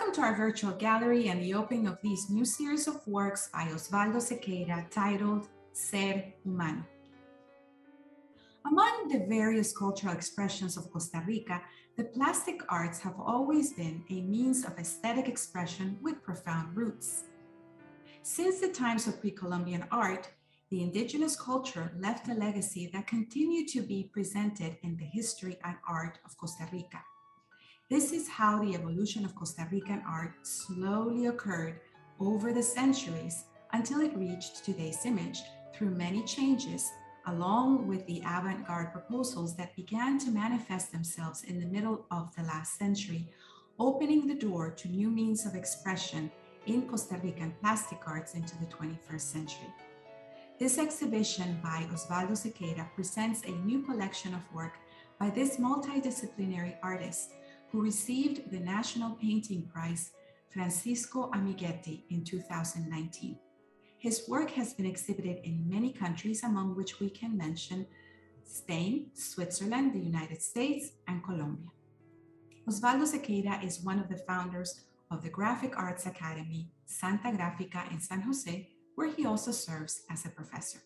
Welcome to our virtual gallery and the opening of this new series of works by Osvaldo Sequeira titled Ser Humano. Among the various cultural expressions of Costa Rica, the plastic arts have always been a means of aesthetic expression with profound roots. Since the times of pre-Columbian art, the indigenous culture left a legacy that continued to be presented in the history and art of Costa Rica. This is how the evolution of Costa Rican art slowly occurred over the centuries until it reached today's image through many changes, along with the avant-garde proposals that began to manifest themselves in the middle of the last century, opening the door to new means of expression in Costa Rican plastic arts into the 21st century. This exhibition by Osvaldo Sequeira presents a new collection of work by this multidisciplinary artist who received the National Painting Prize Francisco Amiguetti in 2019. His work has been exhibited in many countries, among which we can mention Spain, Switzerland, the United States, and Colombia. Osvaldo Sequeira is one of the founders of the Graphic Arts Academy, Santa Gráfica in San Jose, where he also serves as a professor.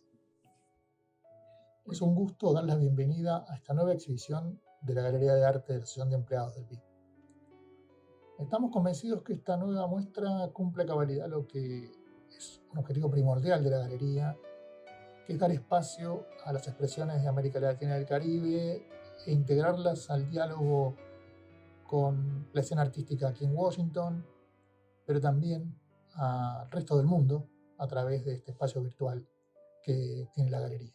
Es un gusto dar la bienvenida a esta nueva exhibición de la Galería de Arte de la Asociación de Empleados del BID. Estamos convencidos que esta nueva muestra cumple a cabalidad lo que es un objetivo primordial de la galería, que es dar espacio a las expresiones de América Latina y del Caribe e integrarlas al diálogo con la escena artística aquí en Washington, pero también al resto del mundo a través de este espacio virtual que tiene la galería.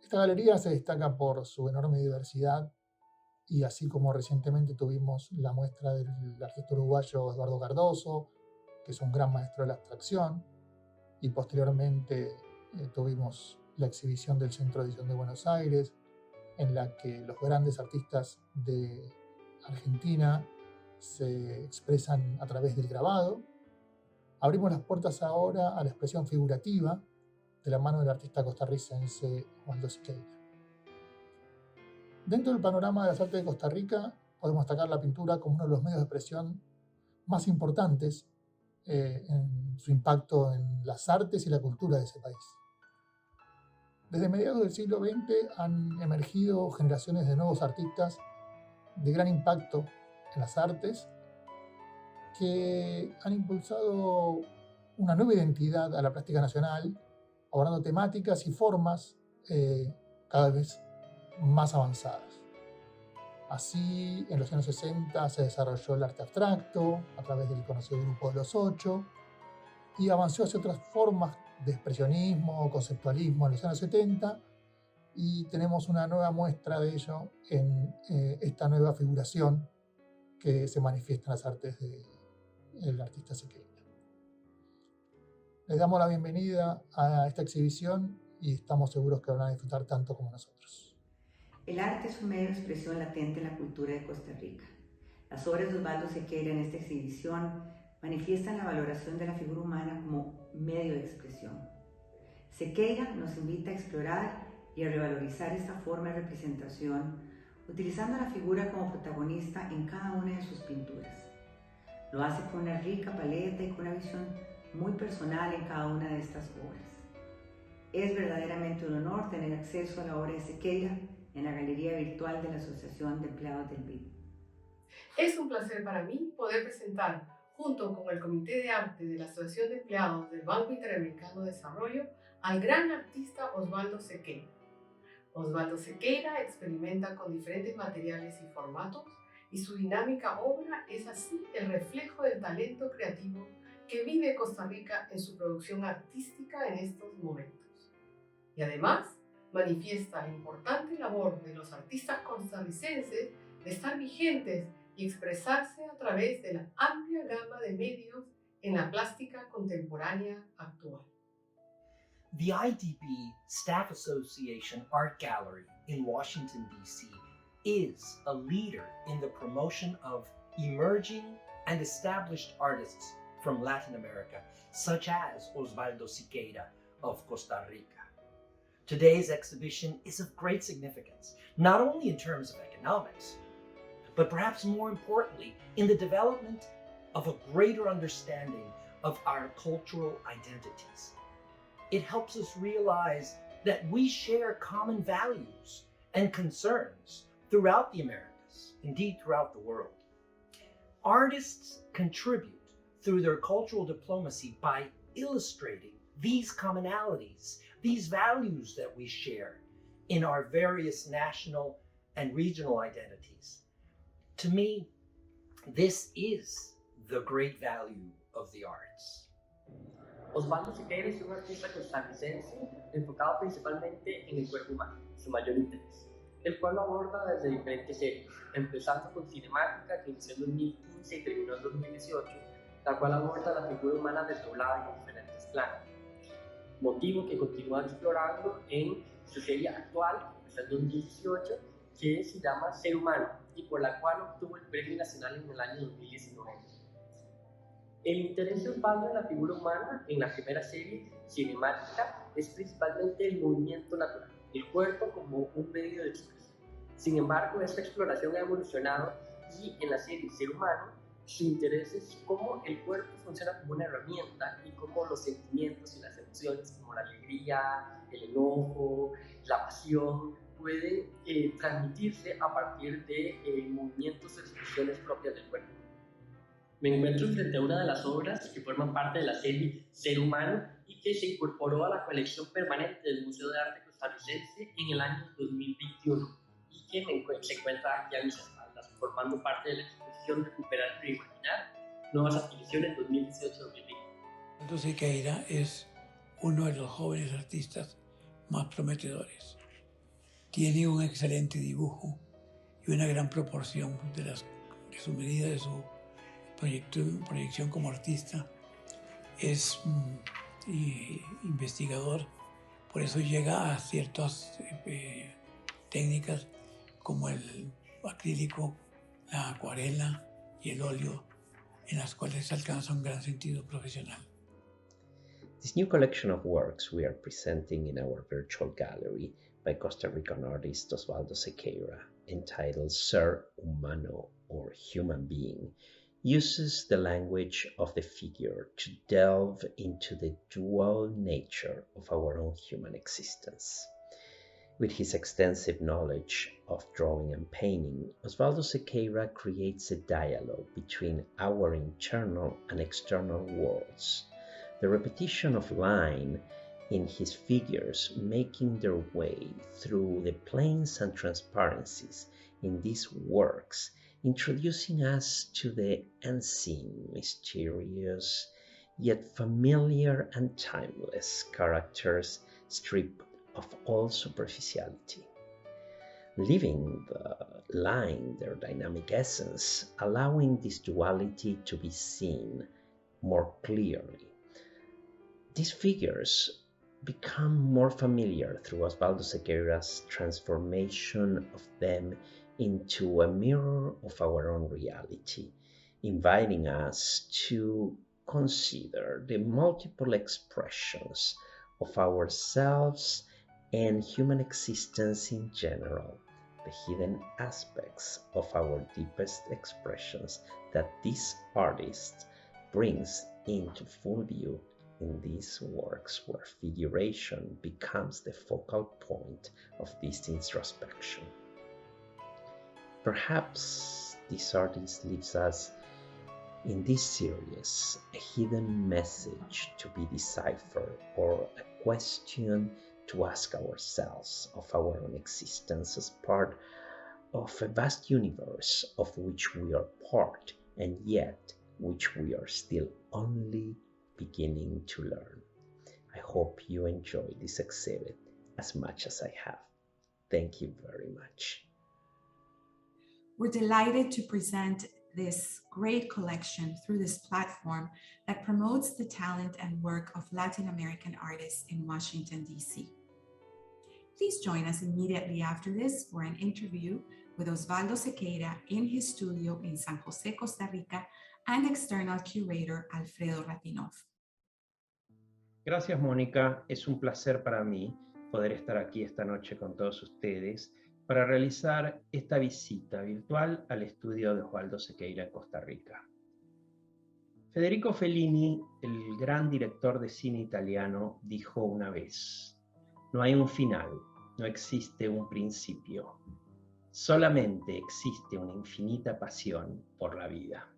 Esta galería se destaca por su enorme diversidad y así como recientemente tuvimos la muestra del artista uruguayo Eduardo Cardoso, que es un gran maestro de la abstracción, y posteriormente tuvimos la exhibición del Centro de Edición de Buenos Aires, en la que los grandes artistas de Argentina se expresan a través del grabado. Abrimos las puertas ahora a la expresión figurativa de la mano del artista costarricense Osvaldo Sequeira. Dentro del panorama de las artes de Costa Rica podemos destacar la pintura como uno de los medios de expresión más importantes en su impacto en las artes y la cultura de ese país. Desde mediados del siglo XX han emergido generaciones de nuevos artistas de gran impacto en las artes que han impulsado una nueva identidad a la plástica nacional, abordando temáticas y formas cada vez más avanzadas. Así, en los años 60 se desarrolló el arte abstracto a través del conocido Grupo de los Ocho y avanzó hacia otras formas de expresionismo, conceptualismo en los años 70 y tenemos una nueva muestra de ello en esta nueva figuración que se manifiesta en las artes del artista Sequeira. Les damos la bienvenida a esta exhibición y estamos seguros que van a disfrutar tanto como nosotros. El arte es un medio de expresión latente en la cultura de Costa Rica. Las obras de Osvaldo Sequeira en esta exhibición manifiestan la valoración de la figura humana como medio de expresión. Sequeira nos invita a explorar y a revalorizar esta forma de representación, utilizando a la figura como protagonista en cada una de sus pinturas. Lo hace con una rica paleta y con una visión muy personal en cada una de estas obras. Es verdaderamente un honor tener acceso a la obra de Sequeira en la galería virtual de la Asociación de Empleados del BID. Es un placer para mí poder presentar, junto con el Comité de Arte de la Asociación de Empleados del Banco Interamericano de Desarrollo, al gran artista Osvaldo Sequeira. Osvaldo Sequeira experimenta con diferentes materiales y formatos y su dinámica obra es así el reflejo del talento creativo que vive Costa Rica en su producción artística en estos momentos. Y además, manifiesta la importante labor de los artistas costarricenses de estar vigentes y expresarse a través de la amplia gama de medios en la plástica contemporánea actual. The IDB Staff Association Art Gallery in Washington, D.C. is a leader in the promotion of emerging and established artists from Latin America, such as Osvaldo Sequeira of Costa Rica. Today's exhibition is of great significance, not only in terms of economics, but perhaps more importantly, in the development of a greater understanding of our cultural identities. It helps us realize that we share common values and concerns throughout the Americas, indeed throughout the world. Artists contribute through their cultural diplomacy by illustrating these commonalities, these values that we share in our various national and regional identities. To me, this is the great value of the arts. Osvaldo Siqueira es un artista costarricense enfocado principalmente en el cuerpo humano, su mayor interés, el cual lo aborda desde diferentes series, empezando con Cinemática, que inició en 2015 y terminó en 2018, la cual aborda la figura humana desdoblada en diferentes planos, motivo que continúa explorando en su serie actual, que empezó en 2018, que se llama Ser Humano, y por la cual obtuvo el Premio Nacional en el año 2019. El interés de Osvaldo en la figura humana en la primera serie, Cinemática, es principalmente el movimiento natural, el cuerpo como un medio de expresión. Sin embargo, esta exploración ha evolucionado y en la serie Ser Humano, su interés es cómo el cuerpo funciona como una herramienta y cómo los sentimientos y las emociones como la alegría, el enojo, la pasión, pueden transmitirse a partir de movimientos o expresiones propias del cuerpo. Me encuentro frente a una de las obras que forman parte de la serie Ser Humano y que se incorporó a la colección permanente del Museo de Arte Costarricense en el año 2021 y que se encuentra aquí a mis espaldas, formando parte de la exposición Recuperar y Reimaginar, Nuevas Adquisiciones 2018-2020. Osvaldo Siqueira es uno de los jóvenes artistas más prometedores. Tiene un excelente dibujo y una gran proporción de su medida, de su proyección como artista. Es investigador, por eso llega a ciertas técnicas como el acrílico, la acuarela y el óleo, en las cuales se alcanza un gran sentido profesional. This new collection of works we are presenting in our virtual gallery by Costa Rican artist Osvaldo Siqueira, entitled Ser Humano, or Human Being, uses the language of the figure to delve into the dual nature of our own human existence. With his extensive knowledge of drawing and painting, Osvaldo Siqueira creates a dialogue between our internal and external worlds. The repetition of line in his figures making their way through the planes and transparencies in these works, introducing us to the unseen, mysterious, yet familiar and timeless characters stripped of all superficiality. Leaving the line their dynamic essence, allowing this duality to be seen more clearly. These figures become more familiar through Osvaldo Siqueira's transformation of them into a mirror of our own reality, inviting us to consider the multiple expressions of ourselves and human existence in general, the hidden aspects of our deepest expressions that this artist brings into full view in these works, where figuration becomes the focal point of this introspection. Perhaps this artist leaves us in this series a hidden message to be deciphered, or a question to ask ourselves of our own existence as part of a vast universe of which we are part, and yet which we are still only beginning to learn. I hope you enjoy this exhibit as much as I have. Thank you very much. We're delighted to present this great collection through this platform that promotes the talent and work of Latin American artists in Washington, D.C. Please join us immediately after this for an interview with Osvaldo Siqueira in his studio in San Jose, Costa Rica, and external curator Alfredo Ratinov. Gracias, Mónica. Es un placer para mí poder estar aquí esta noche con todos ustedes para realizar esta visita virtual al estudio de Osvaldo Sequeira en Costa Rica. Federico Fellini, el gran director de cine italiano, dijo una vez: no hay un final, no existe un principio, solamente existe una infinita pasión por la vida.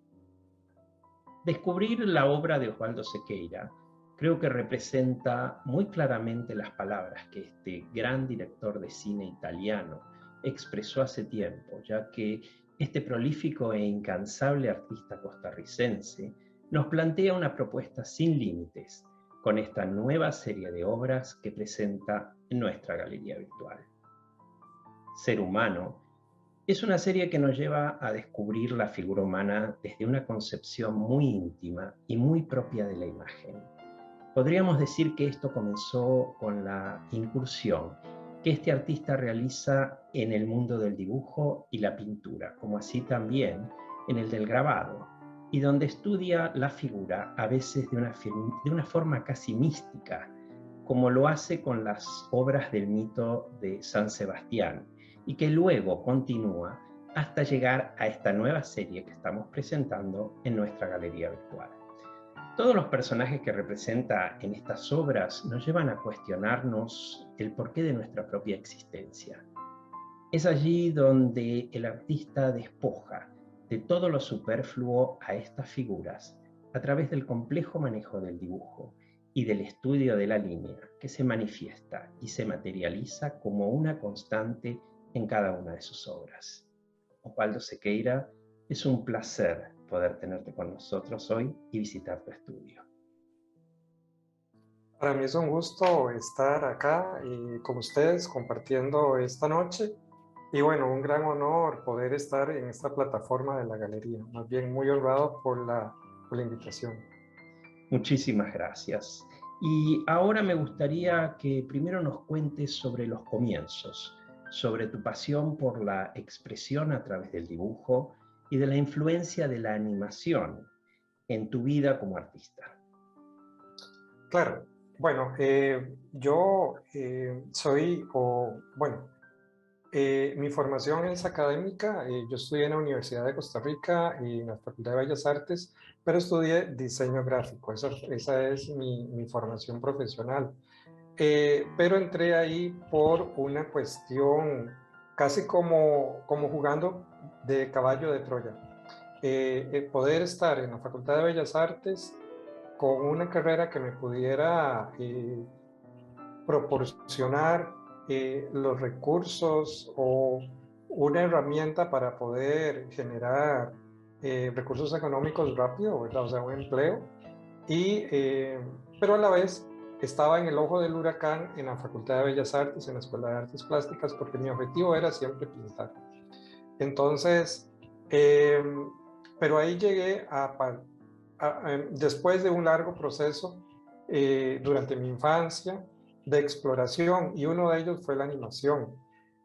Descubrir la obra de Osvaldo Sequeira creo que representa muy claramente las palabras que este gran director de cine italiano expresó hace tiempo, ya que este prolífico e incansable artista costarricense nos plantea una propuesta sin límites con esta nueva serie de obras que presenta en nuestra galería virtual. Ser humano es una serie que nos lleva a descubrir la figura humana desde una concepción muy íntima y muy propia de la imagen. Podríamos decir que esto comenzó con la incursión que este artista realiza en el mundo del dibujo y la pintura, como así también en el del grabado, y donde estudia la figura a veces de una forma casi mística, como lo hace con las obras del mito de San Sebastián, y que luego continúa hasta llegar a esta nueva serie que estamos presentando en nuestra galería virtual. Todos los personajes que representa en estas obras nos llevan a cuestionarnos el porqué de nuestra propia existencia. Es allí donde el artista despoja de todo lo superfluo a estas figuras a través del complejo manejo del dibujo y del estudio de la línea que se manifiesta y se materializa como una constante en cada una de sus obras. Osvaldo Sequeira, es un placer poder tenerte con nosotros hoy y visitar tu estudio. Para mí es un gusto estar acá y con ustedes compartiendo esta noche. Y bueno, un gran honor poder estar en esta plataforma de la galería. Más bien muy honrado por la invitación. Muchísimas gracias. Y ahora me gustaría que primero nos cuentes sobre los comienzos, sobre tu pasión por la expresión a través del dibujo y de la influencia de la animación en tu vida como artista. Claro, bueno, yo mi formación es académica. Yo estudié en la Universidad de Costa Rica y en la Facultad de Bellas Artes, pero estudié diseño gráfico. Esa es mi formación profesional. Pero entré ahí por una cuestión casi como jugando de caballo de Troya. Poder estar en la Facultad de Bellas Artes con una carrera que me pudiera proporcionar los recursos o una herramienta para poder generar recursos económicos rápido, ¿verdad? O sea, un empleo. Pero a la vez estaba en el ojo del huracán en la Facultad de Bellas Artes, en la Escuela de Artes Plásticas, porque mi objetivo era siempre pintar. Entonces, pero ahí llegué después de un largo proceso durante mi infancia de exploración, y uno de ellos fue la animación.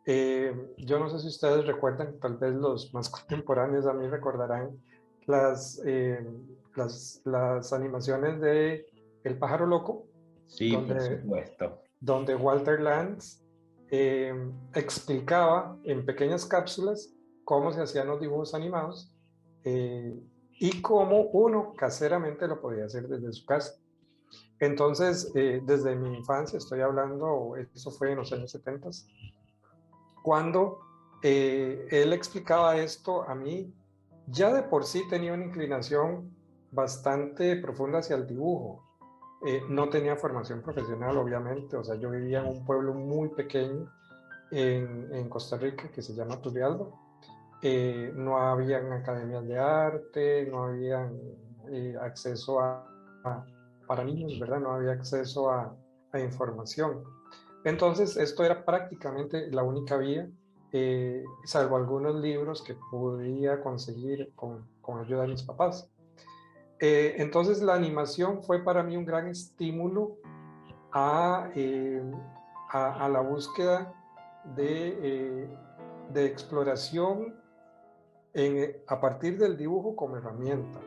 Yo no sé si ustedes recuerdan, tal vez los más contemporáneos a mí recordarán las animaciones de El pájaro loco. Sí, por supuesto. Donde Walter Lantz explicaba en pequeñas cápsulas cómo se hacían los dibujos animados y cómo uno caseramente lo podía hacer desde su casa. Entonces, desde mi infancia, estoy hablando, eso fue en los años 70, cuando él explicaba esto, a mí ya de por sí tenía una inclinación bastante profunda hacia el dibujo. No tenía formación profesional, obviamente. O sea, yo vivía en un pueblo muy pequeño en Costa Rica que se llama Turrialba. No habían academias de arte, no había acceso para niños, ¿verdad? No había acceso a información. Entonces, esto era prácticamente la única vía, salvo algunos libros que podía conseguir con ayuda de mis papás. Entonces la animación fue para mí un gran estímulo a la búsqueda de exploración a partir del dibujo como herramienta,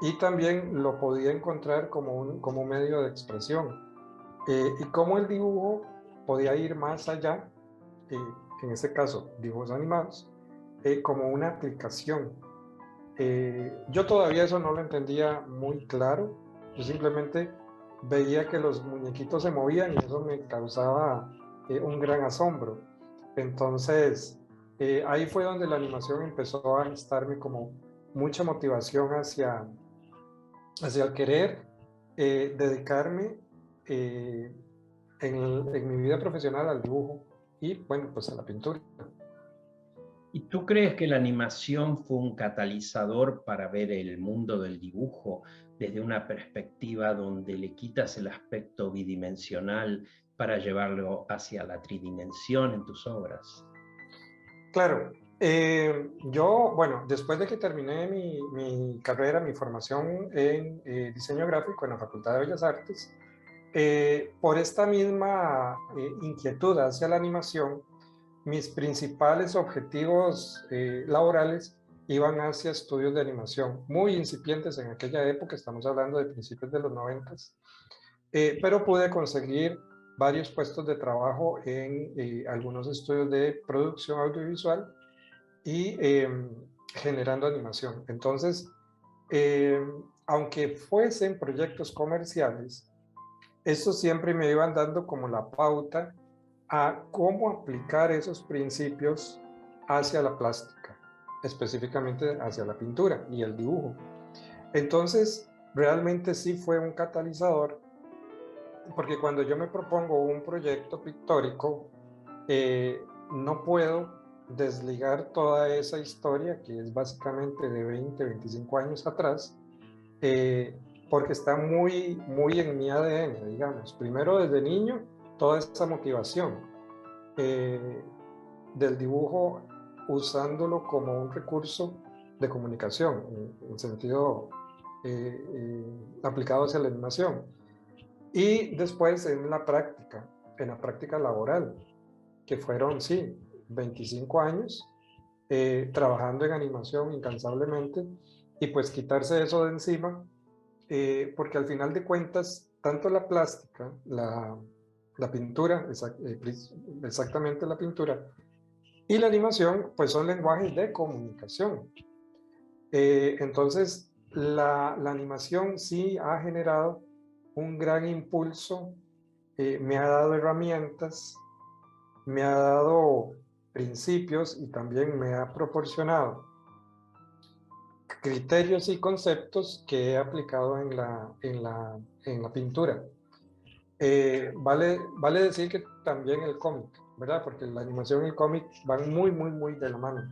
y también lo podía encontrar como un medio de expresión, y cómo el dibujo podía ir más allá en este caso dibujos animados, como una aplicación. Yo todavía eso no lo entendía muy claro, yo simplemente veía que los muñequitos se movían y eso me causaba un gran asombro. Entonces, ahí fue donde la animación empezó a gestarme como mucha motivación hacia el querer dedicarme en mi vida profesional al dibujo y, bueno, pues a la pintura. ¿Y tú crees que la animación fue un catalizador para ver el mundo del dibujo desde una perspectiva donde le quitas el aspecto bidimensional para llevarlo hacia la tridimensión en tus obras? Claro, yo, bueno, después de que terminé mi carrera, mi formación en diseño gráfico en la Facultad de Bellas Artes, por esta misma inquietud hacia la animación, mis principales objetivos laborales iban hacia estudios de animación, muy incipientes en aquella época, estamos hablando de principios de los 90, pero pude conseguir varios puestos de trabajo en algunos estudios de producción audiovisual y generando animación. Entonces, aunque fuesen proyectos comerciales, estos siempre me iban dando como la pauta a cómo aplicar esos principios hacia la plástica, específicamente hacia la pintura y el dibujo. Entonces, realmente sí fue un catalizador, porque cuando yo me propongo un proyecto pictórico, no puedo desligar toda esa historia que es básicamente de 20, 25 años atrás, porque está muy en mi ADN, digamos. Primero, desde niño, toda esa motivación del dibujo, usándolo como un recurso de comunicación, en sentido aplicado hacia la animación. Y después en la práctica laboral, que fueron, sí, 25 años trabajando en animación incansablemente, y pues quitarse eso de encima, porque al final de cuentas, tanto la plástica, la pintura, exactamente la pintura, y la animación, pues son lenguajes de comunicación. Entonces, la animación sí ha generado un gran impulso, me ha dado herramientas, me ha dado principios y también me ha proporcionado criterios y conceptos que he aplicado en la pintura. Vale decir que también el cómic, ¿verdad? Porque la animación y el cómic van muy de la mano.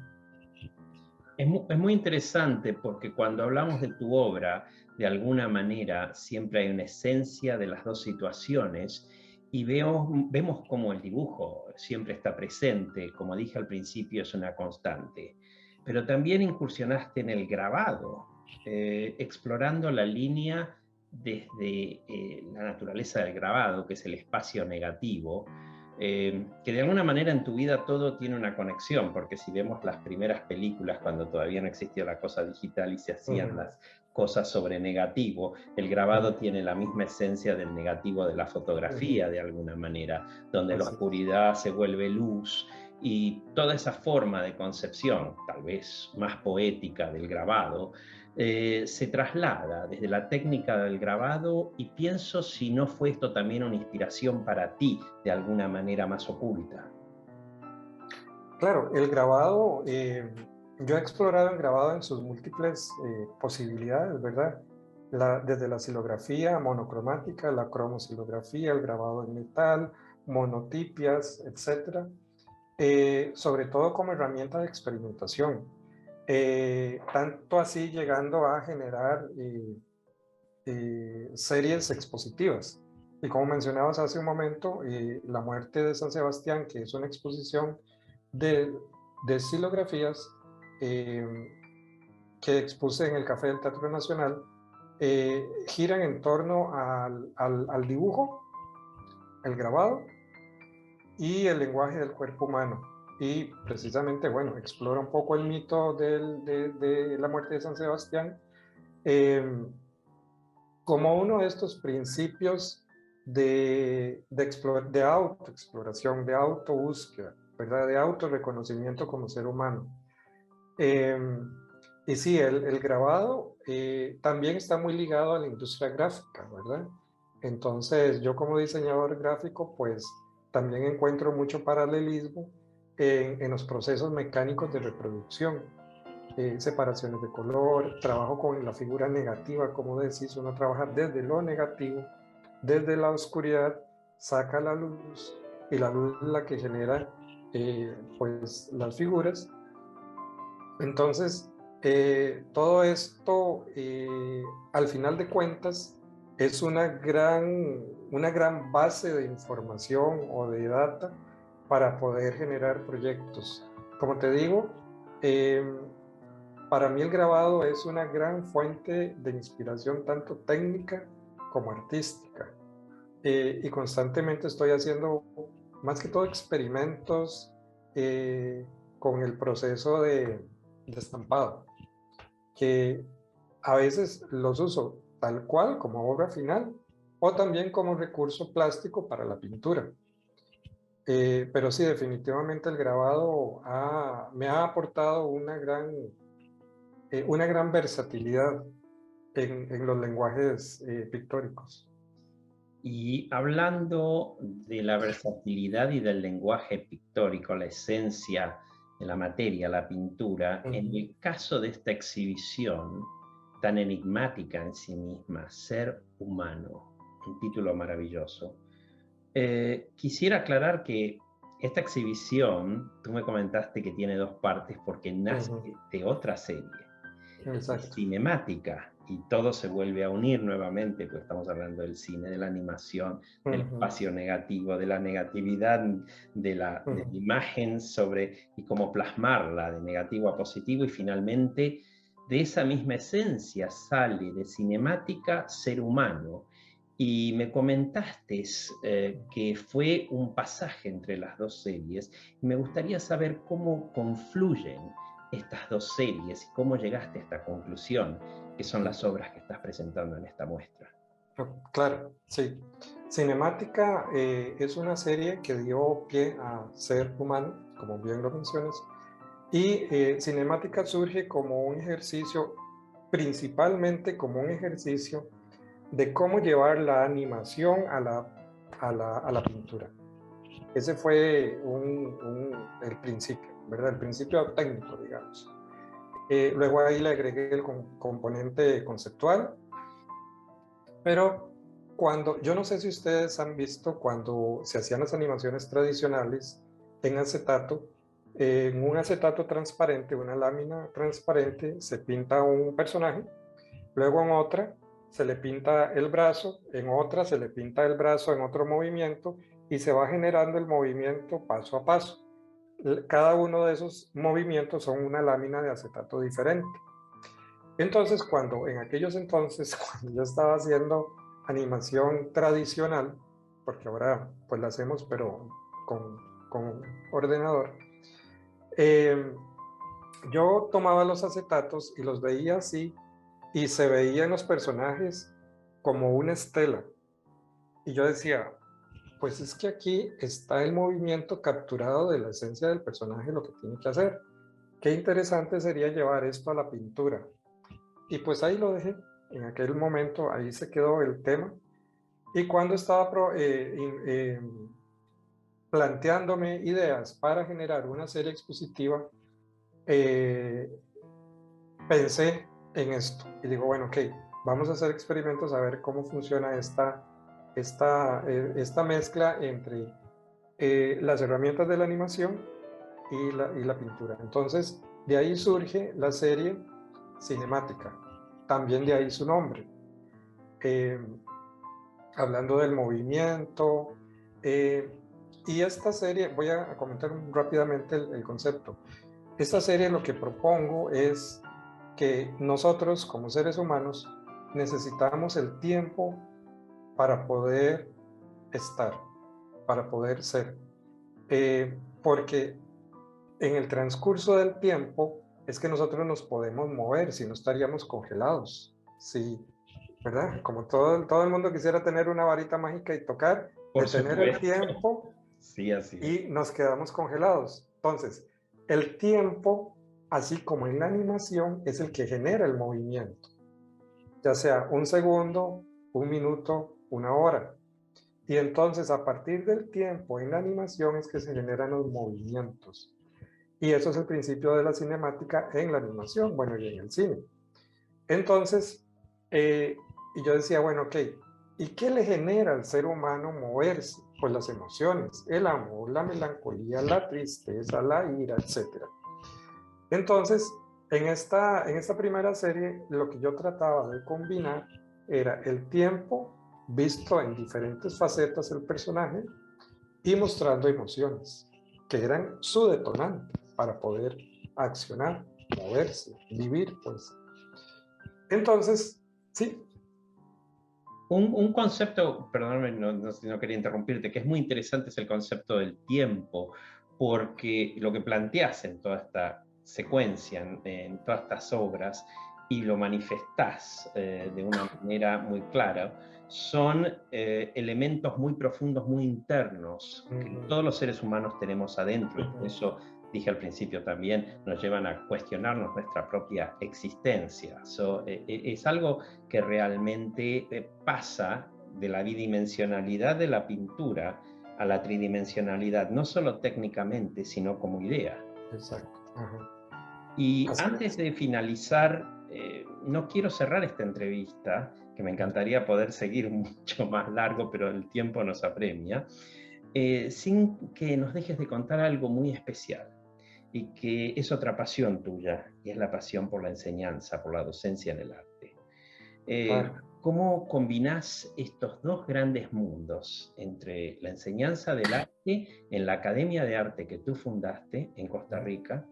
Es muy interesante porque cuando hablamos de tu obra, de alguna manera siempre hay una esencia de las dos situaciones y vemos como el dibujo siempre está presente, como dije al principio, es una constante. Pero también incursionaste en el grabado, explorando la línea desde la naturaleza del grabado, que es el espacio negativo, que de alguna manera en tu vida todo tiene una conexión, porque si vemos las primeras películas cuando todavía no existía la cosa digital y se hacían las cosas sobre negativo, el grabado tiene la misma esencia del negativo de la fotografía de alguna manera, donde la oscuridad se vuelve luz, y toda esa forma de concepción, tal vez más poética del grabado, se traslada desde la técnica del grabado, y pienso si no fue esto también una inspiración para ti de alguna manera más oculta. Claro, el grabado, yo he explorado el grabado en sus múltiples posibilidades, ¿verdad? Desde la silografía monocromática, la cromosilografía, el grabado en metal, monotipias, etc. Sobre todo como herramienta de experimentación. Tanto así llegando a generar series expositivas. Y como mencionabas hace un momento, La muerte de San Sebastián, que es una exposición de silografías que expuse en el Café del Teatro Nacional, giran en torno al dibujo, el grabado y el lenguaje del cuerpo humano. Y precisamente, bueno, explora un poco el mito de la muerte de San Sebastián como uno de estos principios de autoexploración, de autobúsqueda. ¿verdad? De autorreconocimiento como ser humano. Y sí, el grabado también está muy ligado a la industria gráfica, ¿verdad? Entonces, yo como diseñador gráfico, pues también encuentro mucho paralelismo en los procesos mecánicos de reproducción, separaciones de color, trabajo con la figura negativa, como decís, uno trabaja desde lo negativo, desde la oscuridad, saca la luz, y la luz es la que genera pues las figuras. Entonces, todo esto, al final de cuentas, es una gran base de información o de data para poder generar proyectos. Como te digo, para mí el grabado es una gran fuente de inspiración, tanto técnica como artística. Y constantemente estoy haciendo, más que todo, experimentos con el proceso de estampado, que a veces los uso tal cual como obra final o también como recurso plástico para la pintura. Pero sí, definitivamente el grabado me ha aportado una gran versatilidad en los lenguajes pictóricos. Y hablando de la versatilidad y del lenguaje pictórico, la esencia de la materia, la pintura, en el caso de esta exhibición tan enigmática en sí misma, Ser Humano, un título maravilloso, quisiera aclarar que esta exhibición, tú me comentaste que tiene dos partes porque nace de otra serie, cinemática, y todo se vuelve a unir nuevamente, pues estamos hablando del cine, de la animación, del espacio negativo, de la negatividad de la imagen sobre y cómo plasmarla de negativo a positivo, y finalmente de esa misma esencia sale de cinemática Ser Humano. Y me comentaste que fue un pasaje entre las dos series, y me gustaría saber cómo confluyen estas dos series y cómo llegaste a esta conclusión, que son las obras que estás presentando en esta muestra. Claro, sí. Cinemática es una serie que dio pie a Ser Humano, como bien lo mencionas, y Cinemática surge como un ejercicio, principalmente como un ejercicio de cómo llevar la animación a la pintura. Ese fue el principio, ¿verdad? El principio técnico, digamos. Luego ahí le agregué el componente conceptual, pero yo no sé si ustedes han visto cuando se hacían las animaciones tradicionales en acetato, en un acetato transparente, una lámina transparente, se pinta un personaje, luego en otra se le pinta el brazo, en otra se le pinta el brazo en otro movimiento y se va generando el movimiento paso a paso. Cada uno de esos movimientos son una lámina de acetato diferente. Entonces, en aquellos entonces, cuando yo estaba haciendo animación tradicional, porque ahora pues la hacemos pero con ordenador, yo tomaba los acetatos y los veía así, y se veían los personajes como una estela. Y yo decía, pues es que aquí está el movimiento capturado de la esencia del personaje, lo que tiene que hacer. Qué interesante sería llevar esto a la pintura. Y pues ahí lo dejé. En aquel momento ahí se quedó el tema. Y cuando estaba planteándome ideas para generar una serie expositiva, pensé en esto y digo, bueno, ok, vamos a hacer experimentos a ver cómo funciona esta mezcla entre las herramientas de la animación y la pintura. Entonces, de ahí surge la serie Cinemática, también de ahí su nombre, hablando del movimiento. Y esta serie, voy a comentar rápidamente el concepto. Esta serie lo que propongo es que nosotros como seres humanos necesitamos el tiempo para poder estar, para poder ser, porque en el transcurso del tiempo es que nosotros nos podemos mover, si no estaríamos congelados, sí, ¿verdad? Como todo el mundo quisiera tener una varita mágica y tocar, detener el tiempo Sí, así es. y nos quedamos congelados. Entonces, el tiempo, así como en la animación, es el que genera el movimiento, ya sea un segundo, un minuto, una hora. Y entonces, a partir del tiempo en la animación es que se generan los movimientos. Y eso es el principio de la cinemática en la animación, bueno, y en el cine. Entonces, y yo decía, bueno, ok, ¿y qué le genera al ser humano moverse? Pues las emociones, el amor, la melancolía, la tristeza, la ira, etc. Entonces, en esta primera serie, lo que yo trataba de combinar era el tiempo visto en diferentes facetas del personaje y mostrando emociones, que eran su detonante para poder accionar, moverse, vivir, pues. Entonces, sí. Un concepto, perdóname, no quería interrumpirte, que es muy interesante es el concepto del tiempo, porque lo que planteas en toda esta secuencia, en todas estas obras, y lo manifestás de una manera muy clara, son elementos muy profundos, muy internos, que todos los seres humanos tenemos adentro, y por eso dije al principio también, nos llevan a cuestionarnos nuestra propia existencia. Es algo que realmente pasa de la bidimensionalidad de la pintura a la tridimensionalidad, no solo técnicamente, sino como idea. Exacto. Ajá. Y Así antes es. de finalizar, no quiero cerrar esta entrevista, que me encantaría poder seguir mucho más largo, pero el tiempo nos apremia, sin que nos dejes de contar algo muy especial y que es otra pasión tuya, y es la pasión por la enseñanza, por la docencia en el arte. Claro. ¿Cómo combinás estos dos grandes mundos entre la enseñanza del arte en la Academia de Arte que tú fundaste en Costa Rica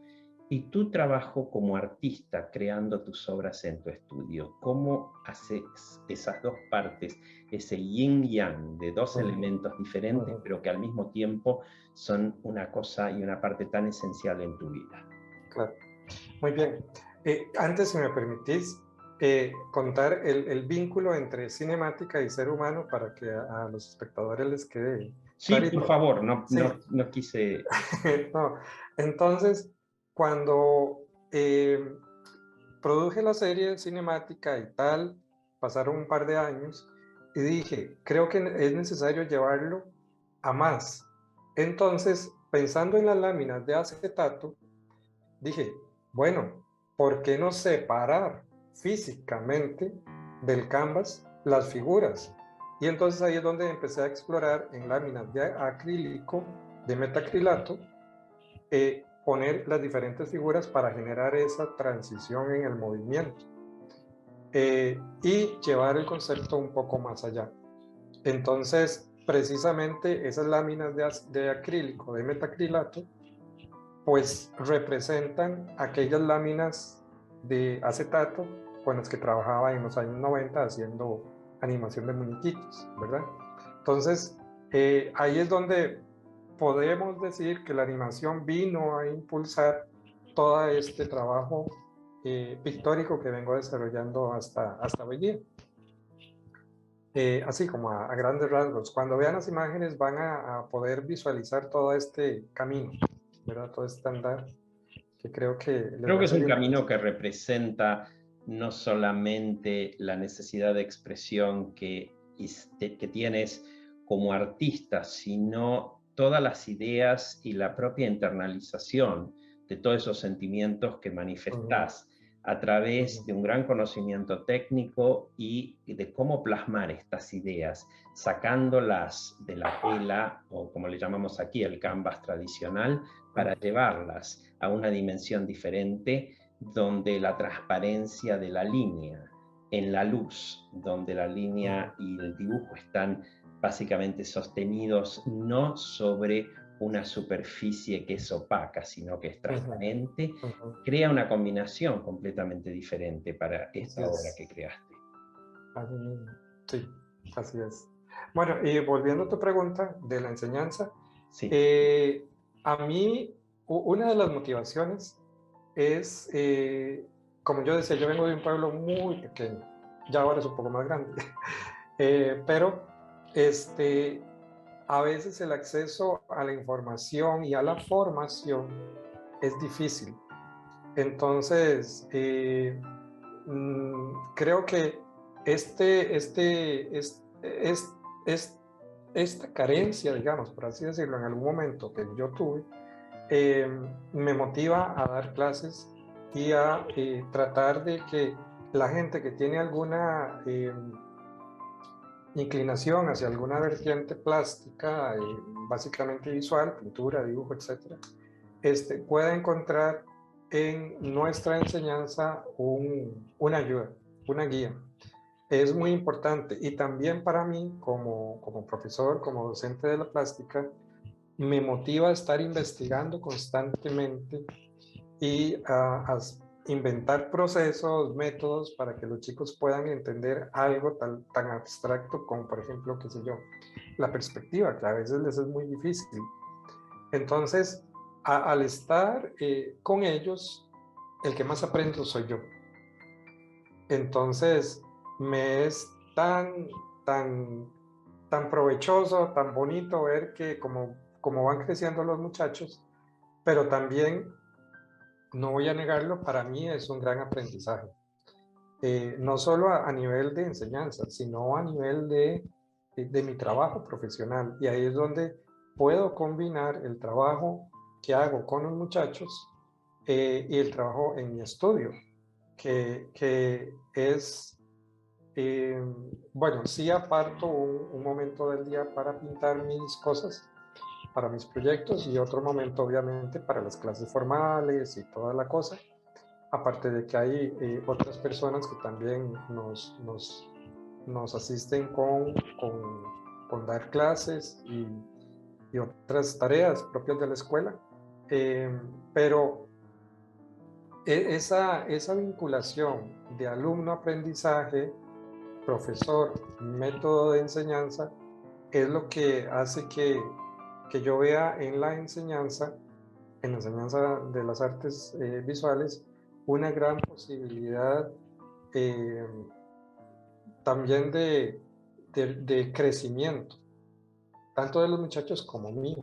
y tu trabajo como artista creando tus obras en tu estudio? ¿Cómo haces esas dos partes, ese yin-yang de dos elementos diferentes, pero que al mismo tiempo son una cosa y una parte tan esencial en tu vida? Claro. Muy bien. Antes, si me permitís, contar el vínculo entre cinemática y ser humano para que a los espectadores les quede Sí, clarito. por favor, no, Sí. no quise... No. Entonces, cuando produje la serie cinemática y tal, pasaron un par de años y dije, creo que es necesario llevarlo a más. Entonces, pensando en las láminas de acetato, dije, bueno, ¿por qué no separar físicamente del canvas las figuras? Y entonces ahí es donde empecé a explorar en láminas de acrílico, de metacrilato, poner las diferentes figuras para generar esa transición en el movimiento y llevar el concepto un poco más allá. Entonces, precisamente esas láminas de acrílico, de metacrilato, pues representan aquellas láminas de acetato con las que trabajaba en los años 90 haciendo animación de muñequitos, ¿verdad? Entonces, ahí es donde podemos decir que la animación vino a impulsar todo este trabajo pictórico que vengo desarrollando hasta hoy día. Así como a grandes rasgos. Cuando vean las imágenes van a poder visualizar todo este camino, ¿verdad? Todo este andar que creo que les Creo va que a es un ser camino que representa no solamente la necesidad de expresión que tienes como artista, sino todas las ideas y la propia internalización de todos esos sentimientos que manifestás a través de un gran conocimiento técnico y de cómo plasmar estas ideas, sacándolas de la tela, o como le llamamos aquí, el canvas tradicional, para llevarlas a una dimensión diferente, donde la transparencia de la línea en la luz, donde la línea y el dibujo están básicamente sostenidos no sobre una superficie que es opaca, sino que es transparente, crea una combinación completamente diferente para esta obra que creaste. Así mismo. Sí, así es. Bueno, y volviendo a tu pregunta de la enseñanza, sí. A mí una de las motivaciones es, como yo decía, yo vengo de un pueblo muy pequeño, ya ahora es un poco más grande, pero a veces el acceso a la información y a la formación es difícil. Entonces, creo que esta carencia, digamos, por así decirlo, en algún momento que yo tuve, me motiva a dar clases y a tratar de que la gente que tiene alguna inclinación hacia alguna vertiente plástica, básicamente visual, pintura, dibujo, etc., pueda encontrar en nuestra enseñanza una ayuda, una guía. Es muy importante, y también para mí como profesor, como docente de la plástica, me motiva a estar investigando constantemente y a inventar procesos, métodos para que los chicos puedan entender algo tan abstracto como, por ejemplo, qué sé yo, la perspectiva, que a veces les es muy difícil. Entonces, al estar con ellos, el que más aprendo soy yo. Entonces, me es tan provechoso, tan bonito ver que como van creciendo los muchachos, pero también, no voy a negarlo, para mí es un gran aprendizaje. No solo a nivel de enseñanza, sino a nivel de mi trabajo profesional. Y ahí es donde puedo combinar el trabajo que hago con los muchachos y el trabajo en mi estudio, que es, bueno, sí aparto un momento del día para pintar mis cosas, para mis proyectos, y otro momento obviamente para las clases formales y toda la cosa, aparte de que hay otras personas que también nos asisten con dar clases y otras tareas propias de la escuela, pero esa vinculación de alumno-aprendizaje, profesor-método de enseñanza, es lo que hace que yo vea en la enseñanza de las artes visuales, una gran posibilidad también de crecimiento, tanto de los muchachos como mío,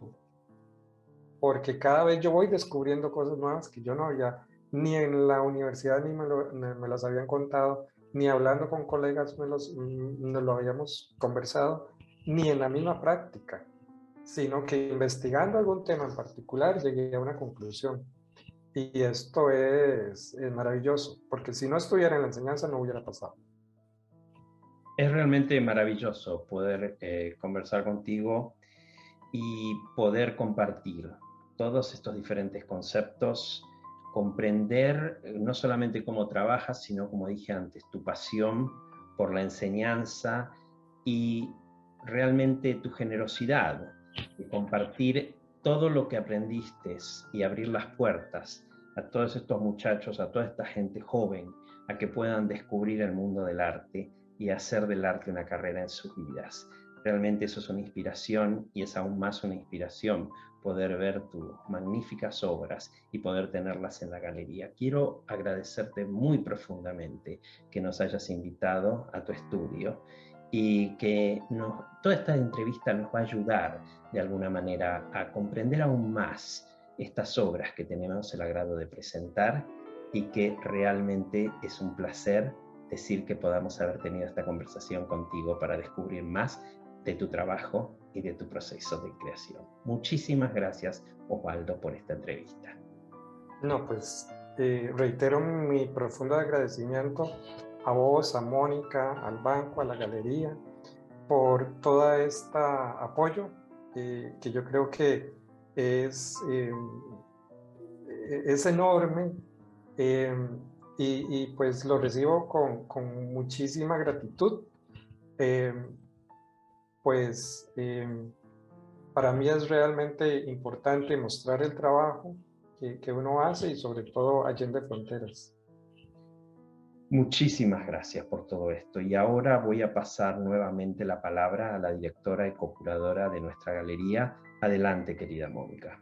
porque cada vez yo voy descubriendo cosas nuevas que yo no había, ni en la universidad ni me las habían contado, ni hablando con colegas nos lo habíamos conversado, ni en la misma práctica, sino que investigando algún tema en particular llegué a una conclusión. Y esto es maravilloso, porque si no estuviera en la enseñanza no hubiera pasado. Es realmente maravilloso poder conversar contigo y poder compartir todos estos diferentes conceptos, comprender no solamente cómo trabajas, sino, como dije antes, tu pasión por la enseñanza y realmente tu generosidad de compartir todo lo que aprendiste y abrir las puertas a todos estos muchachos, a toda esta gente joven, a que puedan descubrir el mundo del arte y hacer del arte una carrera en sus vidas. Realmente eso es una inspiración, y es aún más una inspiración poder ver tus magníficas obras y poder tenerlas en la galería. Quiero agradecerte muy profundamente que nos hayas invitado a tu estudio y que toda esta entrevista nos va a ayudar de alguna manera a comprender aún más estas obras que tenemos el agrado de presentar, y que realmente es un placer decir que podamos haber tenido esta conversación contigo para descubrir más de tu trabajo y de tu proceso de creación. Muchísimas gracias, Osvaldo, por esta entrevista. No, pues reitero mi profundo agradecimiento a vos, a Mónica, al banco, a la galería, por todo este apoyo que yo creo que es enorme, y pues lo recibo con muchísima gratitud. Para mí es realmente importante mostrar el trabajo que uno hace, y sobre todo allende fronteras. Muchísimas gracias por todo esto. Y ahora voy a pasar nuevamente la palabra a la directora y co-curadora de nuestra galería. Adelante, querida Mónica.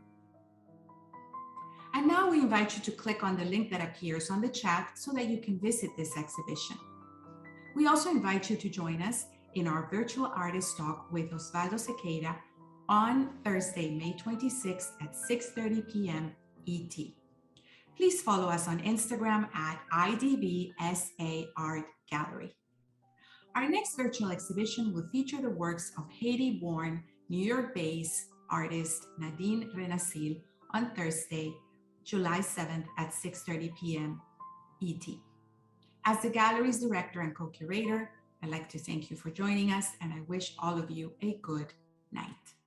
And now we invite you to click on the link that appears on the chat so that you can visit this exhibition. We also invite you to join us in our virtual artist talk with Osvaldo Sequeira on Thursday, May 26th at 6:30 p.m. ET. Please follow us on Instagram at IDBSA Art Gallery. Our next virtual exhibition will feature the works of Haiti-born, New York-based artist Nadine Renacil on Thursday, July 7th at 6:30 p.m. ET. As the gallery's director and co-curator, I'd like to thank you for joining us, and I wish all of you a good night.